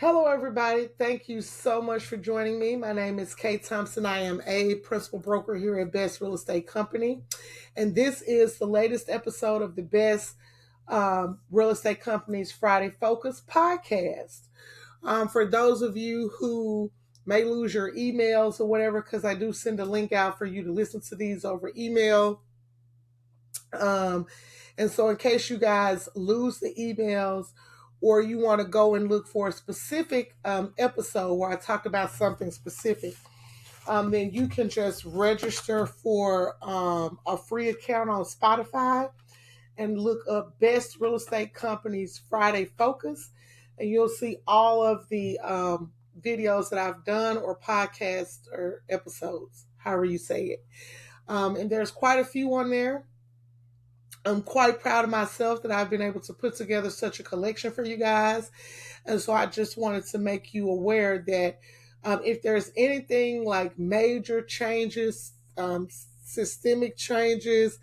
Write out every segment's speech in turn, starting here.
Hello, everybody. Thank you so much for joining me. My name is Kate Thompson. I am a principal broker here at Best Real Estate Company. And this is the latest episode of the Best Real Estate Company's Friday Focus podcast. For those of you who may lose your emails or whatever, because I do send a link out for you to listen to these over email. And so in case you guys lose the emails, or you want to go and look for a specific episode where I talk about something specific, then you can just register for a free account on Spotify and look up Best Real Estate Company's Friday Focus, and you'll see all of the videos that I've done or podcasts or episodes, however you say it. And there's quite a few on there. I'm quite proud of myself that I've been able to put together such a collection for you guys. And so I just wanted to make you aware that if there's anything like major changes, systemic changes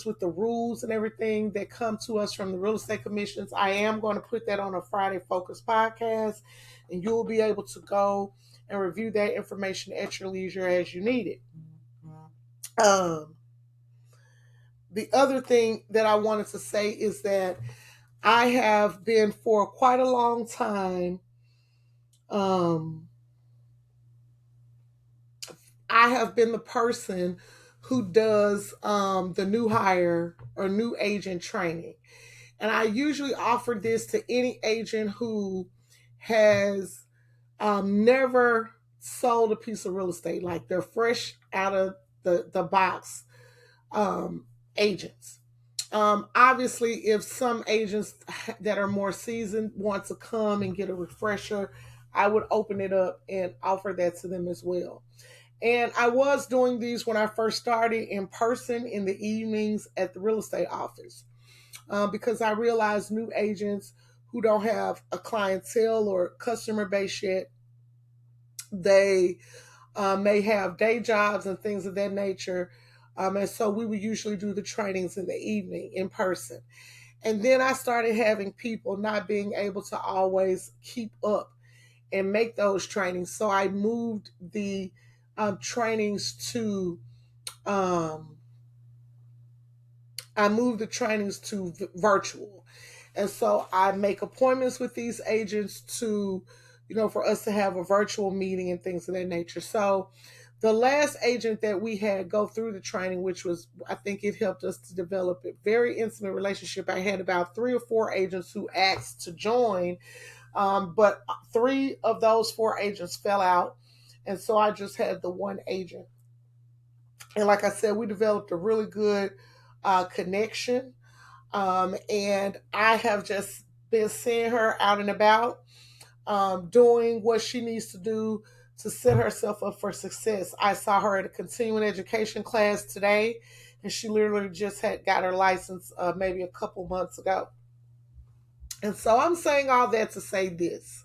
with the rules and everything that come to us from the real estate commissions, I am going to put that on a Friday Focus podcast, and you'll be able to go and review that information at your leisure as you need it. The other thing that I wanted to say is that I have been for quite a long time, I have been the person who does the new hire or new agent training. And I usually offer this to any agent who has never sold a piece of real estate, like they're fresh out of the box agents. Obviously, if some agents that are more seasoned want to come and get a refresher, I would open it up and offer that to them as well. And I was doing these when I first started in person in the evenings at the real estate office because I realized new agents who don't have a clientele or customer base yet, they may have day jobs and things of that nature. And so we would usually do the trainings in the evening in person. And then I started having people not being able to always keep up and make those trainings. So I moved the trainings to virtual. And so I make appointments with these agents to, for us to have a virtual meeting and things of that nature. So the last agent that we had go through the training, which was, I think it helped us to develop a very intimate relationship. I had about 3 or 4 agents who asked to join, but 3 of those 4 agents fell out. And so I just had the one agent. And like I said, we developed a really good connection. And I have just been seeing her out and about, doing what she needs to do to set herself up for success. I saw her at a continuing education class today, and she literally just had got her license maybe a couple months ago. And so I'm saying all that to say this,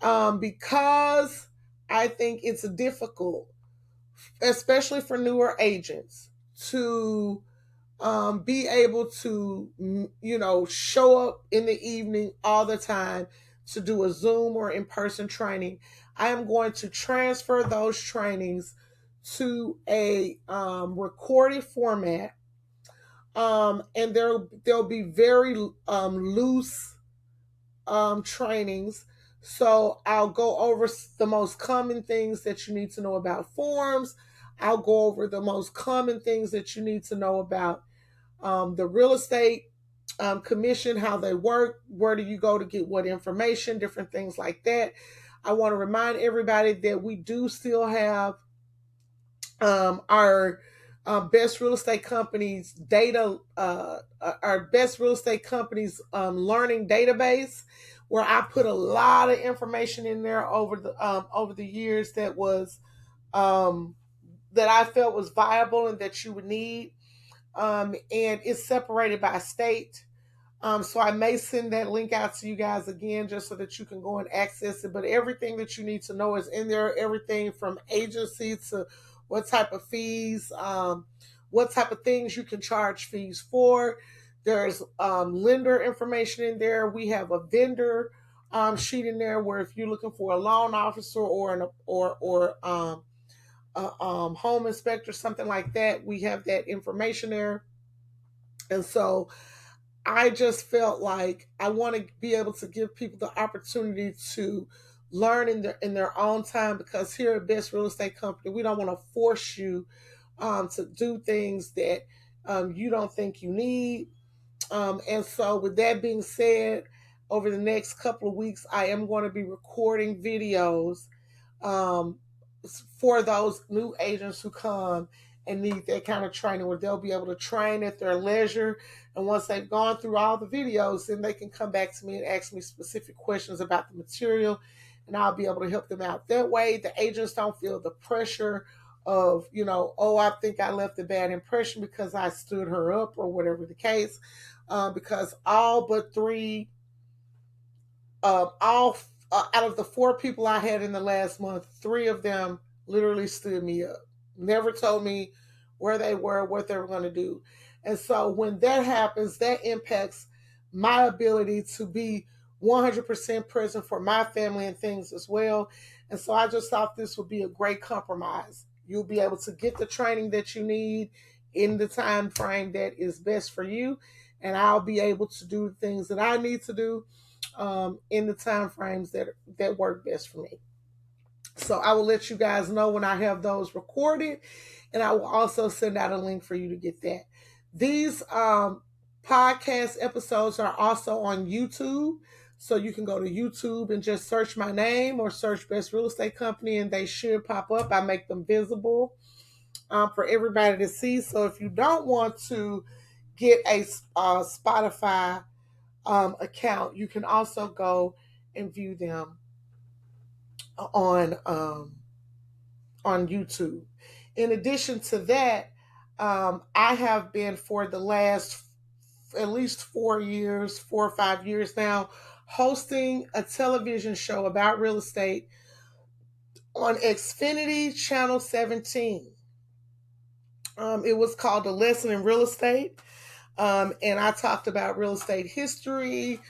because I think it's difficult, especially for newer agents, to be able to, show up in the evening all the time to do a Zoom or in-person training. I am going to transfer those trainings to a recorded format, and there'll be very loose trainings. So I'll go over the most common things that you need to know about forms. I'll go over the most common things that you need to know about the real estate commission, how they work, where do you go to get what information, different things like that. I want to remind everybody that we do still have our Best Real Estate Company's data, our Best Real Estate Company's learning database, where I put a lot of information in there over the years that was that I felt was viable and that you would need. And it's separated by state. So I may send that link out to you guys again just so that you can go and access it. But everything that you need to know is in there. Everything from agency to what type of fees, what type of things you can charge fees for. There's lender information in there. We have a vendor sheet in there where if you're looking for a loan officer or a home inspector, something like that, we have that information there. And so I just felt like I want to be able to give people the opportunity to learn in their own time, because here at Best Real Estate Company, we don't want to force you to do things that you don't think you need. And so, with that being said, over the next couple of weeks, I am going to be recording videos um, for those new agents who come and need that kind of training, where they'll be able to train at their leisure. And once they've gone through all the videos, then they can come back to me and ask me specific questions about the material, and I'll be able to help them out. That way, the agents don't feel the pressure of, oh, I think I left a bad impression because I stood her up or whatever the case. Because all but three, all out of the 4 people I had in the last month, 3 of them literally stood me up. Never told me where they were, what they were going to do. And so when that happens, that impacts my ability to be 100% present for my family and things as well. And so I just thought this would be a great compromise. You'll be able to get the training that you need in the time frame that is best for you, and I'll be able to do the things that I need to do in the time frames that work best for me. So I will let you guys know when I have those recorded, and I will also send out a link for you to get that. These podcast episodes are also on YouTube, so you can go to YouTube and just search my name or search Best Real Estate Company, and they should pop up. I make them visible for everybody to see. So if you don't want to get a Spotify account, you can also go and view them on YouTube. In addition to that, I have been for the last at least 4 or 5 years now, hosting a television show about real estate on Xfinity Channel 17. It was called A Lesson in Real Estate. And I talked about real estate history,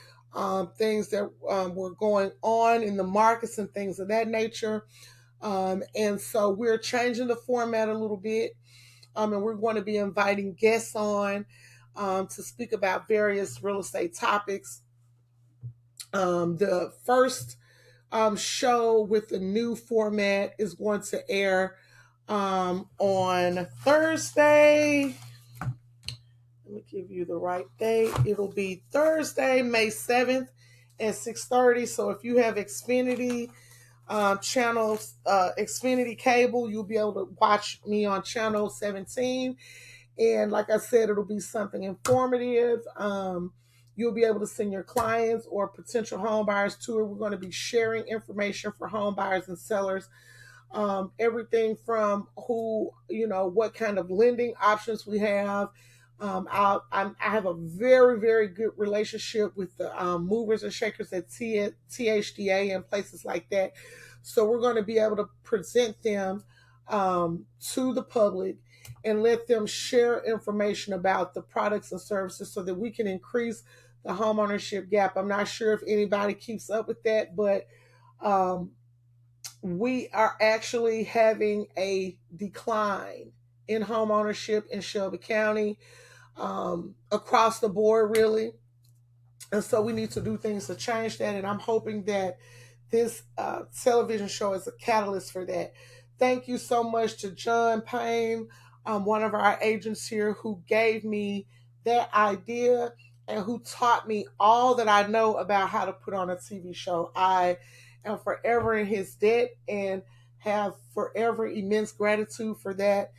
things that were going on in the markets and things of that nature. And so we're changing the format a little bit. And we're going to be inviting guests on to speak about various real estate topics. The first show with the new format is going to air on Thursday. Let me give you the right date. It'll be Thursday, May 7th at 6:30. So if you have Xfinity channels, Xfinity cable, you'll be able to watch me on channel 17. And like I said, it'll be something informative. You'll be able to send your clients or potential home buyers to it. We're going to be sharing information for home buyers and sellers. Everything from what kind of lending options we have. I have a very, very good relationship with the movers and shakers at THDA and places like that. So we're going to be able to present them to the public and let them share information about the products and services so that we can increase the homeownership gap. I'm not sure if anybody keeps up with that, but we are actually having a decline in homeownership in Shelby County, across the board, really. And so we need to do things to change that. And I'm hoping that this television show is a catalyst for that. Thank you so much to John Payne, one of our agents here, who gave me that idea and who taught me all that I know about how to put on a TV show. I am forever in his debt and have forever immense gratitude for that.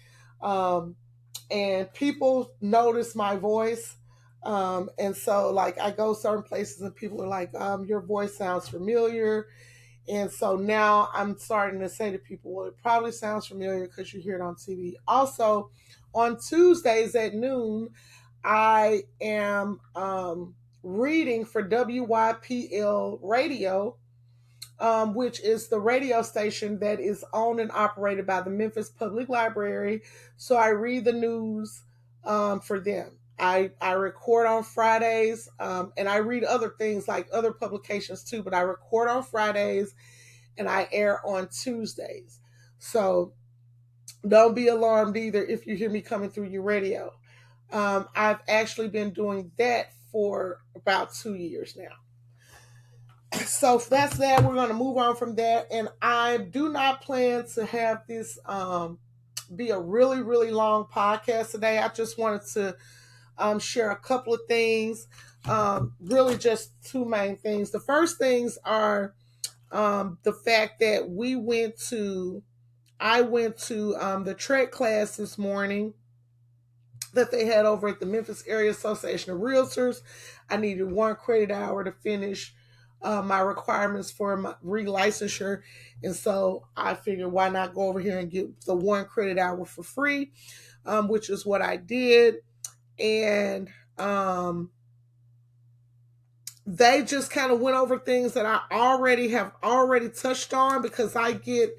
And people notice my voice. And so like I go certain places and people are like, your voice sounds familiar. And so now I'm starting to say to people, well, it probably sounds familiar because you hear it on TV. Also, on Tuesdays at noon, I am reading for WYPL Radio, which is the radio station that is owned and operated by the Memphis Public Library. So I read the news for them. I record on Fridays, and I read other things like other publications too, but I record on Fridays and I air on Tuesdays. So don't be alarmed either if you hear me coming through your radio. I've actually been doing that for about 2 years now. So if that's that, we're going to move on from that. And I do not plan to have this be a really, really long podcast today. I just wanted to share a couple of things, really just two main things. The first things are the fact that I went to the TREC class this morning that they had over at the Memphis Area Association of Realtors. I needed 1 credit hour to finish my requirements for my relicensure. And so I figured, why not go over here and get the 1 credit hour for free, which is what I did. And they just kind of went over things that I have already touched on, because I get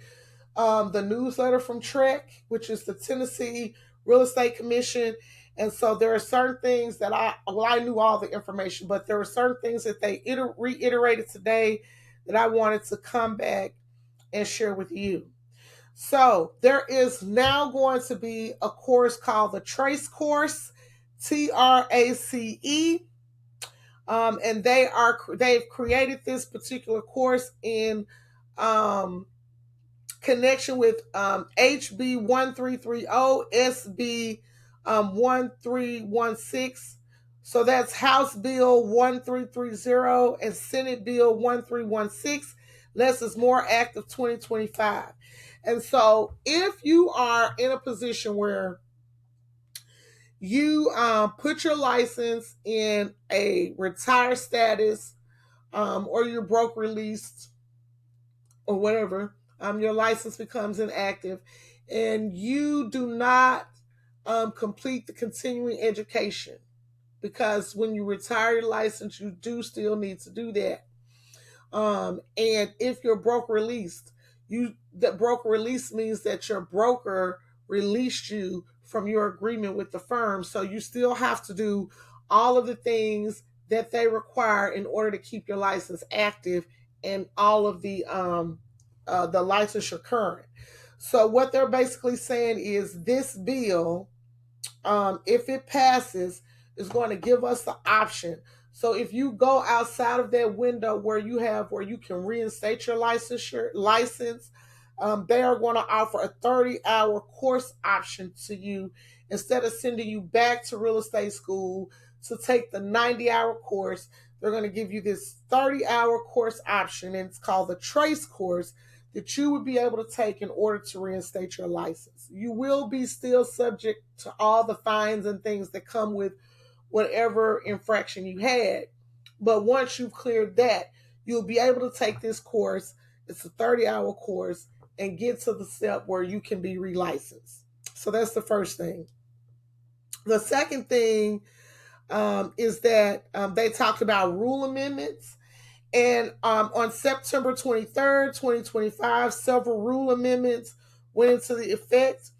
the newsletter from TREC, which is the Tennessee Real Estate Commission. And so there are certain things that I knew all the information, but there are certain things that they reiterated today that I wanted to come back and share with you. So there is now going to be a course called the TRACE course, TRACE. And they've created this particular course in connection with HB 1330, SB 1316. So that's House Bill 1330 and Senate Bill 1316. Less is More Act of 2025. And so if you are in a position where you put your license in a retired status, or you're broke released or whatever, your license becomes inactive, and you do not complete the continuing education, because when you retire your license, you do still need to do that. And if you're broker released, that broker release means that your broker released you from your agreement with the firm. So you still have to do all of the things that they require in order to keep your license active and all of the licensure current. So what they're basically saying is this bill, if it passes, is going to give us the option. So if you go outside of that window where you can reinstate your license, they are going to offer a 30-hour course option to you, instead of sending you back to real estate school to take the 90-hour course. They're going to give you this 30-hour course option, and it's called the TRACE course, that you would be able to take in order to reinstate your license. You will be still subject to all the fines and things that come with whatever infraction you had. But once you've cleared that, you'll be able to take this course. It's a 30-hour course, and get to the step where you can be relicensed. So that's the first thing. The second thing is that they talked about rule amendments. And on September 23rd, 2025, several rule amendments went into the effect.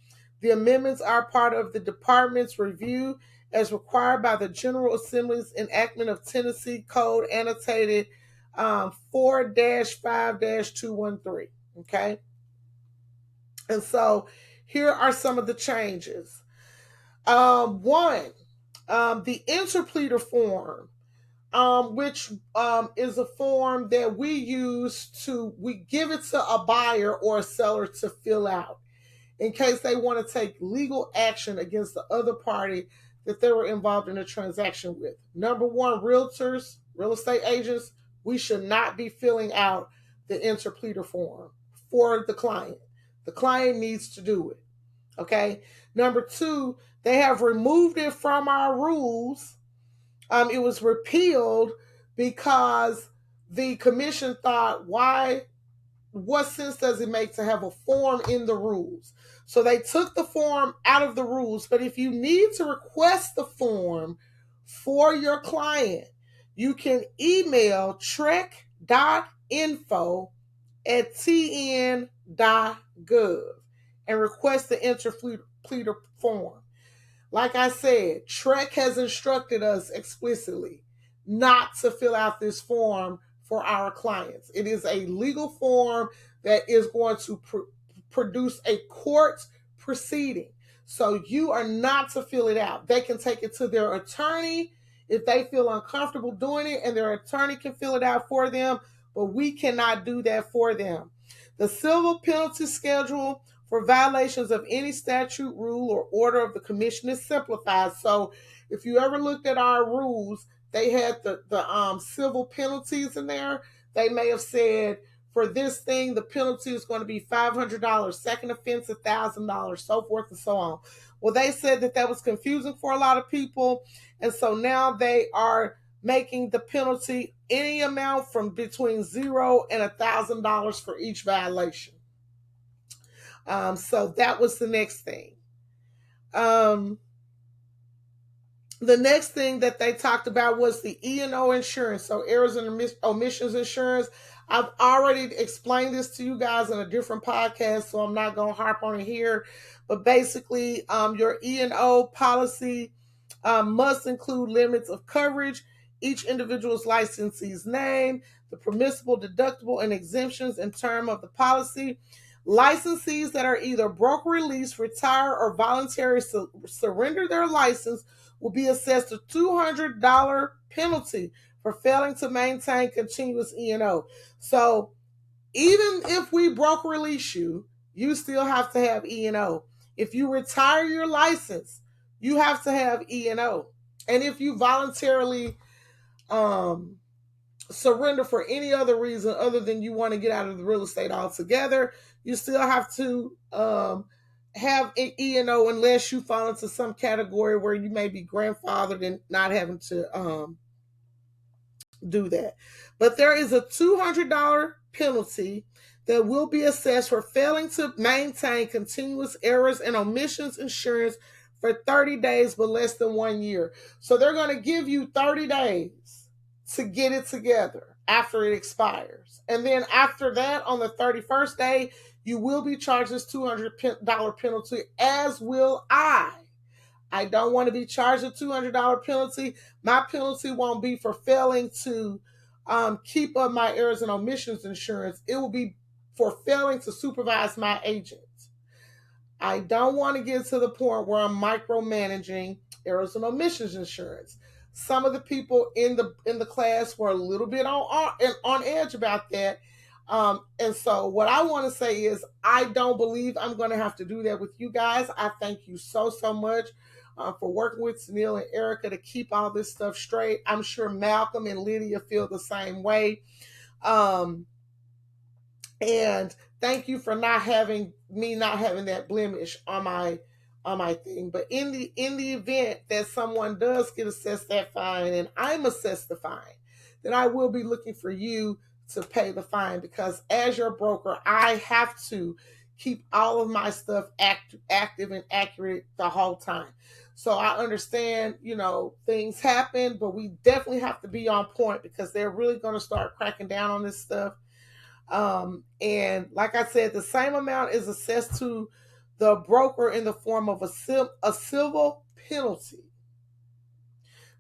The amendments are part of the department's review as required by the General Assembly's enactment of Tennessee Code annotated 4-5-213. Okay? And so here are some of the changes. One, the interpleader form, which is a form that we give it to a buyer or a seller to fill out in case they want to take legal action against the other party that they were involved in a transaction with. Number one, realtors, real estate agents, we should not be filling out the interpleader form for the client. The client needs to do it. Okay. Number two, they have removed it from our rules. It was repealed because the commission thought, what sense does it make to have a form in the rules? So they took the form out of the rules. But if you need to request the form for your client, you can email trec.info@tn.gov and request the interpleader form. Like I said, TREC has instructed us explicitly not to fill out this form for our clients. It is a legal form that is going to produce a court proceeding. So you are not to fill it out. They can take it to their attorney if they feel uncomfortable doing it, and their attorney can fill it out for them, but we cannot do that for them. The civil penalty schedule for violations of any statute, rule, or order of the commission is simplified. So if you ever looked at our rules, they had the civil penalties in there. They may have said, for this thing, the penalty is going to be $500, second offense, $1,000, so forth and so on. Well, they said that was confusing for a lot of people, and so now they are making the penalty any amount from between $0 and $1,000 for each violation. So that was the next thing. The next thing that they talked about was the E&O insurance, so errors and omissions insurance. I've already explained this to you guys in a different podcast, so I'm not going to harp on it here. But basically, your E&O policy must include limits of coverage, each individual's licensee's name, the permissible deductible and exemptions in term of the policy. Licensees that are either broker release, retire, or voluntarily surrender their license will be assessed a $200 penalty for failing to maintain continuous E&O. So even if we broker release you, you still have to have E&O. If you retire your license, you have to have E&O. And if you voluntarily surrender for any other reason other than you want to get out of the real estate altogether, you still have to have E&O unless you fall into some category where you may be grandfathered and not having to do that. But there is a $200 penalty that will be assessed for failing to maintain continuous errors and omissions insurance for 30 days but less than 1 year. So they're going to give you 30 days to get it together after it expires. And then after that, on the 31st day, you will be charged this $200 penalty, as will I. I don't want to be charged a $200 penalty. My penalty won't be for failing to keep up my errors and omissions insurance. It will be for failing to supervise my agent. I don't want to get to the point where I'm micromanaging errors and omissions insurance. Some of the people in the class were a little bit on edge about that. And so what I want to say is I don't believe I'm going to have to do that with you guys. I thank you so much for working with Sunil and Erica to keep all this stuff straight. I'm sure Malcolm and Lydia feel the same way. And thank you for not having that blemish on my thing. But in the event that someone does get assessed that fine and I'm assessed the fine, then I will be looking for you to pay the fine, because as your broker, I have to keep all of my stuff active and accurate the whole time. So I understand, things happen, but we definitely have to be on point because they're really going to start cracking down on this stuff. And like I said, the same amount is assessed to the broker in the form of a civil penalty.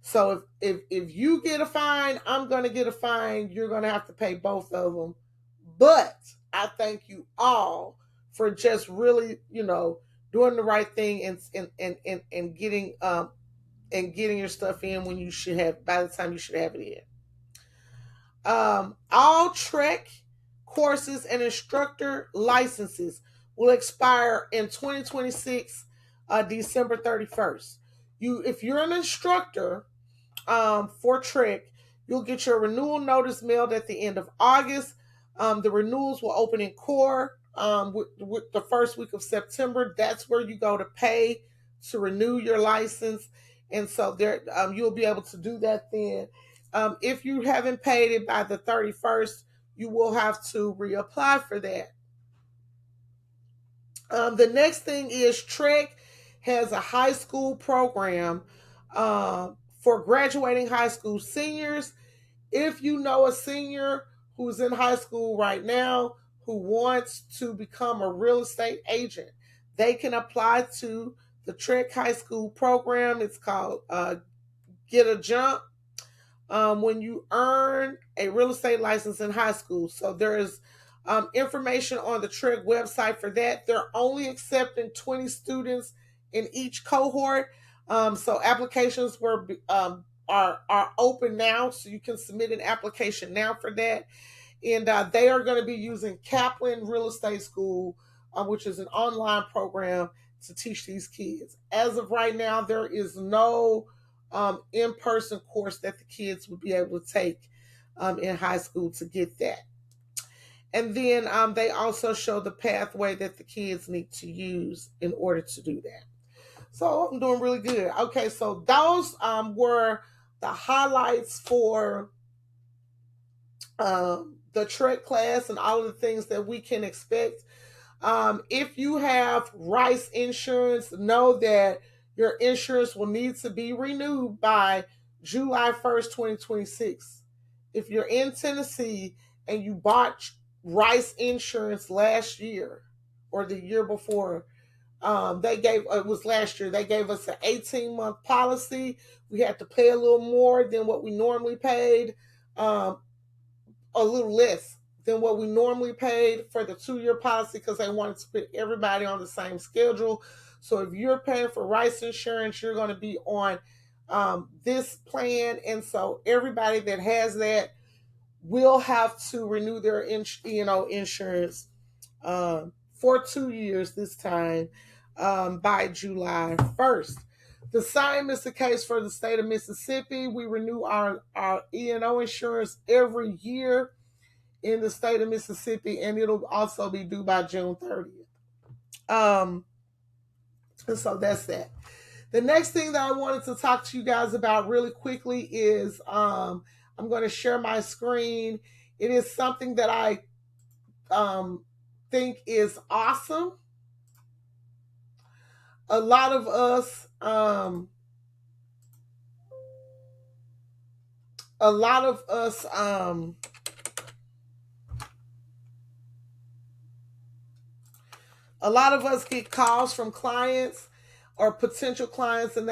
So if you get a fine, I'm going to get a fine. You're going to have to pay both of them. But I thank you all for just really, doing the right thing and getting your stuff in when you should have, by the time you should have it in. All TREC courses and instructor licenses will expire in 2026, December 31st. If you're an instructor for TREC, you'll get your renewal notice mailed at the end of August. The renewals will open in core with the first week of September. That's where you go to pay to renew your license. And so there, you'll be able to do that then. If you haven't paid it by the 31st, you will have to reapply for that. The next thing is TREC has a high school program for graduating high school seniors. If you know a senior who's in high school right now who wants to become a real estate agent, they can apply to the TREC High School program. It's called Get a Jump. When you earn a real estate license in high school. So there is information on the TREC website for that. They're only accepting 20 students in each cohort. So applications are open now, so you can submit an application now for that. And they are going to be using Kaplan Real Estate School, which is an online program to teach these kids. As of right now, there is no in-person course that the kids would be able to take in high school to get that. And then they also show the pathway that the kids need to use in order to do that. So I'm doing really good. Okay, so those were the highlights for the TREC class and all of the things that we can expect. If you have Rice insurance, know that your insurance will need to be renewed by July 1st, 2026. If you're in Tennessee and you bought Rice insurance last year or the year before, it was last year, they gave us an 18-month policy. We had to pay a little more than what we normally paid, a little less than what we normally paid for the 2-year policy because they wanted to put everybody on the same schedule. So if you're paying for Rice insurance, you're going to be on this plan. And so everybody that has that will have to renew their insurance for 2 years this time by July 1st. The same is the case for the state of Mississippi. We renew our E&O insurance every year in the state of Mississippi, and it'll also be due by June 30th. And so that's that. The next thing that I wanted to talk to you guys about really quickly is I'm going to share my screen. It is something that I think is awesome. A lot of us get calls from clients or potential clients, and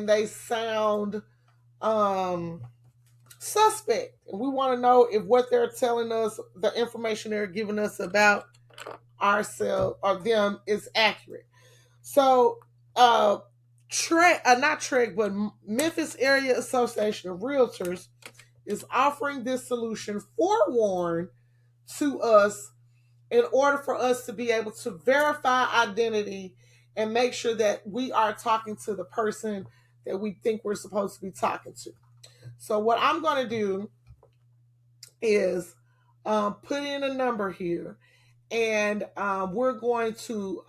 they sound suspect, and we want to know if what they're telling us, the information they're giving us about ourselves or them, is accurate. So not TREC, but Memphis Area Association of Realtors is offering this solution, Forewarn, to us in order for us to be able to verify identity and make sure that we are talking to the person that we think we're supposed to be talking to. So what I'm going to do is put in a number here, and we're going to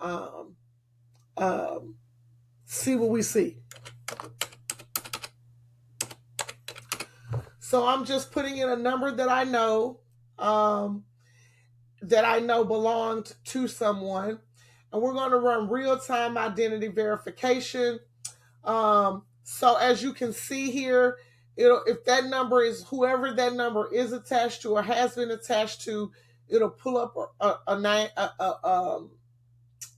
see what we see. So I'm just putting in a number that I know belonged to someone, and we're going to run real-time identity verification. So as you can see here, if that number is, whoever that number is attached to or has been attached to, it'll pull up a name.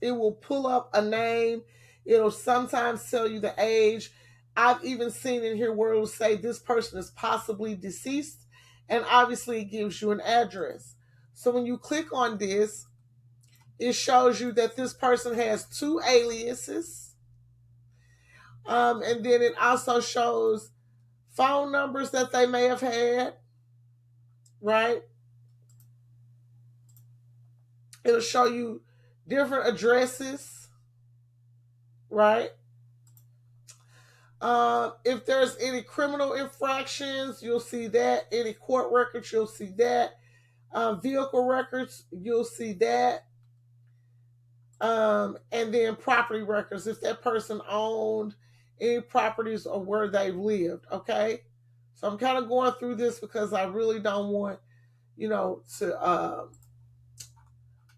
It will pull up a name. It'll sometimes tell you the age. I've even seen in here where it will say this person is possibly deceased, and obviously it gives you an address. So when you click on this, it shows you that this person has 2 aliases. And then it also shows phone numbers that they may have had, right? It'll show you different addresses, right? If there's any criminal infractions, you'll see that. Any court records, you'll see that. Vehicle records, you'll see that. And then property records, if that person owned any properties or where they've lived, okay? So I'm kind of going through this because I really don't want, to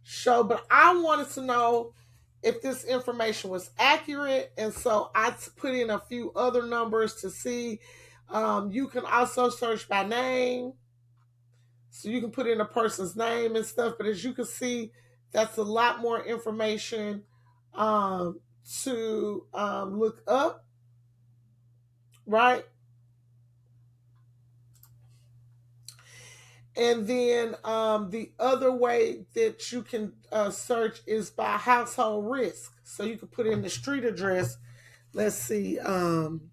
show, but I wanted to know if this information was accurate, and so I put in a few other numbers to see. You can also search by name, so you can put in a person's name and stuff, but as you can see, that's a lot more information to look up, right? And then the other way that you can search is by household risk. So you can put in the street address. Let's see. Um,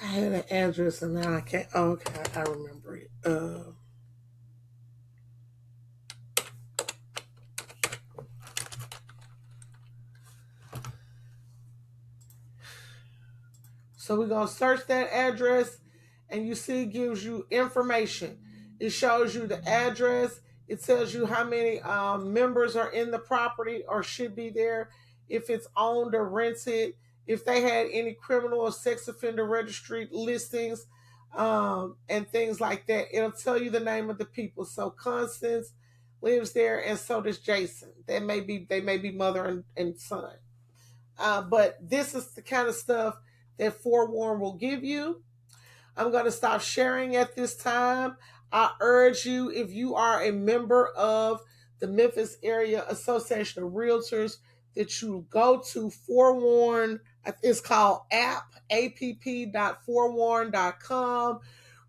I had an address and now I can't. Oh, okay, I remember it. So we're going to search that address, and you see it gives you information. It shows you the address. It tells you how many members are in the property or should be there, if it's owned or rented, if they had any criminal or sex offender registry listings, and things like that. It'll tell you the name of the people. So Constance lives there, and so does Jason. They may be mother and son. But this is the kind of stuff that Forewarn will give you. I'm going to stop sharing at this time. I urge you, if you are a member of the Memphis Area Association of Realtors, that you go to Forewarn. It's called app.forewarn.com.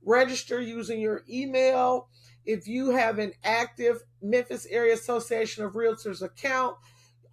Register using your email. If you have an active Memphis Area Association of Realtors account,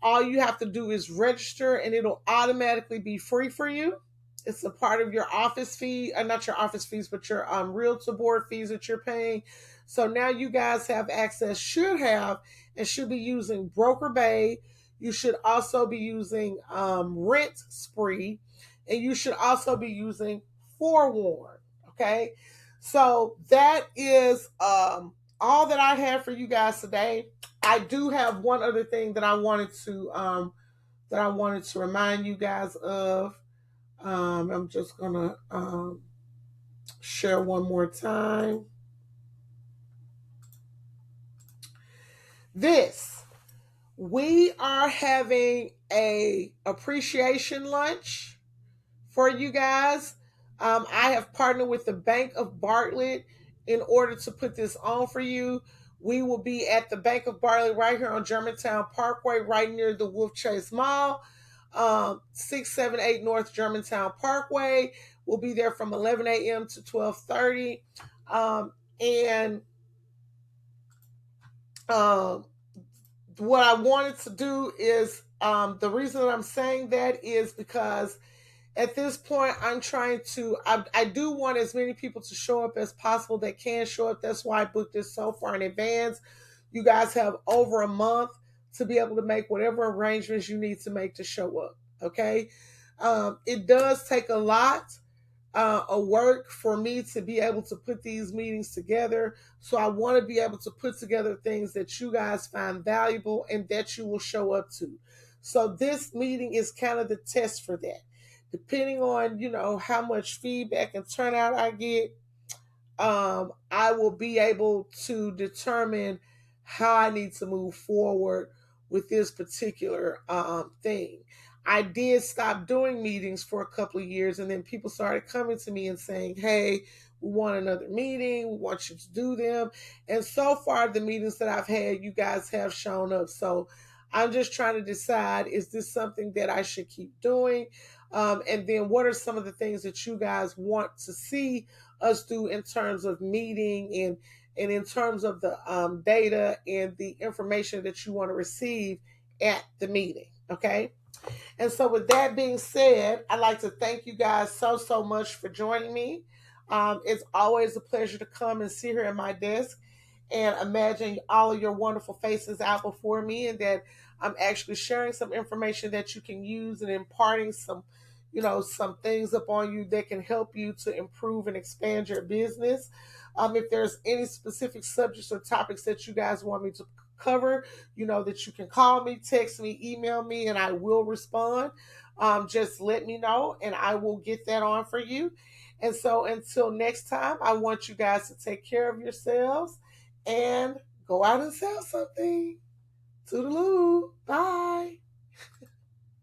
all you have to do is register and it'll automatically be free for you. It's a part of your office fee, not your office fees, but your realtor board fees that you're paying. So now you guys have access, should have, and should be using Broker Bay. You should also be using Rent Spree, and you should also be using Forewarn. Okay, so that is all that I have for you guys today. I do have one other thing that I wanted to remind you guys of. I'm just gonna share one more time. We are having a appreciation lunch for you guys. I have partnered with the Bank of Bartlett in order to put this on for you. We will be at the Bank of Bartlett right here on Germantown Parkway, right near the Wolf Chase Mall, 678 North Germantown Parkway. We'll be there from 11 a.m. to 12:30. And what I wanted to do is, the reason that I'm saying that is because at this point, I'm trying to, I do want as many people to show up as possible that can show up. That's why I booked this so far in advance. You guys have over a month to be able to make whatever arrangements you need to make to show up. Okay. It does take a lot of work for me to be able to put these meetings together. So I want to be able to put together things that you guys find valuable and that you will show up to. So this meeting is kind of the test for that. Depending on, how much feedback and turnout I get, I will be able to determine how I need to move forward with this particular thing. I did stop doing meetings for a couple of years, and then people started coming to me and saying, hey, we want another meeting. We want you to do them. And so far, the meetings that I've had, you guys have shown up. So I'm just trying to decide, is this something that I should keep doing? And then what are some of the things that you guys want to see us do in terms of meeting and in terms of the data and the information that you want to receive at the meeting, okay? And so with that being said, I'd like to thank you guys so much for joining me. It's always a pleasure to come and sit here at my desk and imagine all of your wonderful faces out before me, and that I'm actually sharing some information that you can use and imparting some things upon you that can help you to improve and expand your business. If there's any specific subjects or topics that you guys want me to cover, that you can call me, text me, email me, and I will respond. Just let me know and I will get that on for you. And so until next time, I want you guys to take care of yourselves and go out and sell something. Toodaloo. Bye.